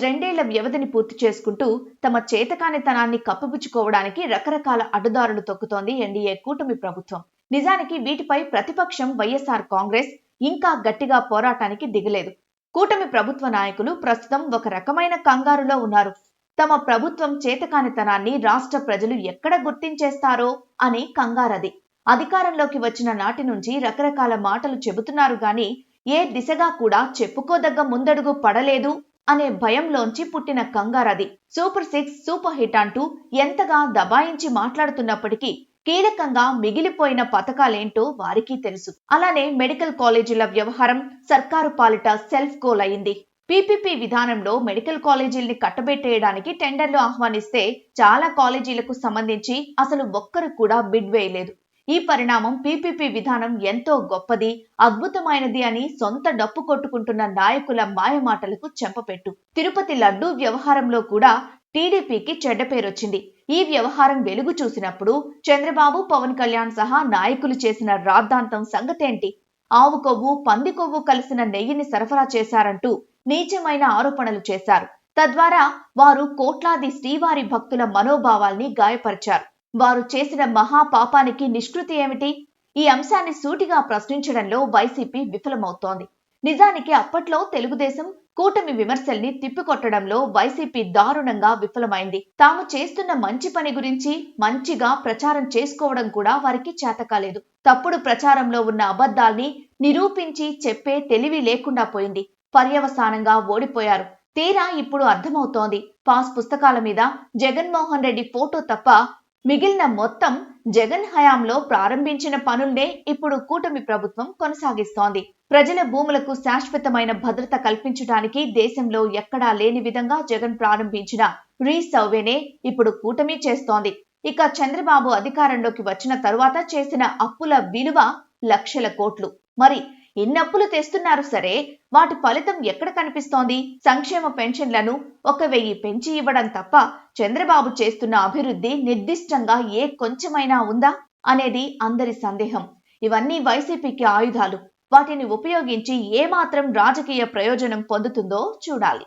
రెండేళ్ల వ్యవధిని పూర్తి చేసుకుంటూ తమ చేతకానితనాన్ని కప్పిపుచ్చుకోవడానికి రకరకాల అడ్డుదారులు తొక్కుతోంది ఎన్డీఏ కూటమి ప్రభుత్వం. నిజానికి వీటిపై ప్రతిపక్షం వైఎస్ఆర్ కాంగ్రెస్ ఇంకా గట్టిగా పోరాటానికి దిగలేదు. కూటమి ప్రభుత్వ నాయకులు ప్రస్తుతం ఒక రకమైన కంగారులో ఉన్నారు. తమ ప్రభుత్వం చేతకానితనాన్ని రాష్ట్ర ప్రజలు ఎక్కడ గుర్తించేస్తారో అని కంగారది. అధికారంలోకి వచ్చిన నాటి నుంచి రకరకాల మాటలు చెబుతున్నారు గాని ఏ దిశగా కూడా చెప్పుకోదగ్గ ముందడుగు పడలేదు అనే భయంలోంచి పుట్టిన కంగారది. సూపర్ 6, సూపర్ హిట్ అంటూ ఎంతగా దబాయించి మాట్లాడుతున్నప్పటికీ కీలకంగా మిగిలిపోయిన పథకాలేంటో వారికి తెలుసు. అలానే మెడికల్ కాలేజీల వ్యవహారం సర్కారు పాలిట సెల్ఫ్ గోల్ అయింది. పీపీపీ విధానంలో మెడికల్ కాలేజీల్ని కట్టబెట్టేయడానికి టెండర్లు ఆహ్వానిస్తే చాలా కాలేజీలకు సంబంధించి అసలు ఒక్కరు కూడా బిడ్ వేయలేదు. ఈ పరిణామం పీపీపీ విధానం ఎంతో గొప్పది, అద్భుతమైనది అని సొంత డప్పు కొట్టుకుంటున్న నాయకుల మాయమాటలకు చెంపపెట్టు. తిరుపతి లడ్డూ వ్యవహారంలో కూడా టీడీపీకి చెడ్డ పేరొచ్చింది. ఈ వ్యవహారం వెలుగు చూసినప్పుడు చంద్రబాబు, పవన్ కళ్యాణ్ సహా నాయకులు చేసిన రాద్ధాంతం సంగతేంటి? ఆవు కొవ్వు, పంది కొవ్వు కలిసిన నెయ్యిని సరఫరా చేశారంటూ నీచమైన ఆరోపణలు చేశారు. తద్వారా వారు కోట్లాది శ్రీవారి భక్తుల మనోభావాల్ని గాయపరిచారు. వారు చేసిన మహాపాపానికి నిష్కృతి ఏమిటి? ఈ అంశాన్ని సూటిగా ప్రశ్నించడంలో వైసీపీ విఫలమవుతోంది. నిజానికి అప్పట్లో తెలుగుదేశం కూటమి విమర్శల్ని తిప్పికొట్టడంలో వైసీపీ దారుణంగా విఫలమైంది. తాము చేస్తున్న మంచి పని గురించి మంచిగా ప్రచారం చేసుకోవడం కూడా వారికి చేతకాలేదు. తప్పుడు ప్రచారంలో ఉన్న అబద్ధాల్ని నిరూపించి చెప్పే తెలివి లేకుండా పోయింది. పర్యవసానంగా ఓడిపోయారు. తీరా ఇప్పుడు అర్థమవుతోంది. పాస్ పుస్తకాల మీద జగన్మోహన్ రెడ్డి ఫోటో తప్ప మిగిలిన మొత్తం జగన్ హయాంలో ప్రారంభించిన పనుల్నే ఇప్పుడు కూటమి ప్రభుత్వం కొనసాగిస్తోంది. ప్రజల భూములకు శాశ్వతమైన భద్రత కల్పించడానికి దేశంలో ఎక్కడా లేని విధంగా జగన్ ప్రారంభించిన రీసర్వేనే ఇప్పుడు కూటమి చేస్తోంది. ఇక చంద్రబాబు అధికారంలోకి వచ్చిన తరువాత చేసిన అప్పుల విలువ లక్షల కోట్లు. మరి ఇన్నప్పులు తెస్తున్నారు సరే, వాటి ఫలితం ఎక్కడ కనిపిస్తోంది? సంక్షేమ పెన్షన్లను 1000 పెంచి ఇవ్వడం తప్ప చంద్రబాబు చేస్తున్న అభివృద్ధి నిర్దిష్టంగా ఏ కొంచెమైనా ఉందా అనేది అందరి సందేహం. ఇవన్నీ వైసీపీకి ఆయుధాలు. వాటిని ఉపయోగించి ఏమాత్రం రాజకీయ ప్రయోజనం పొందుతుందో చూడాలి.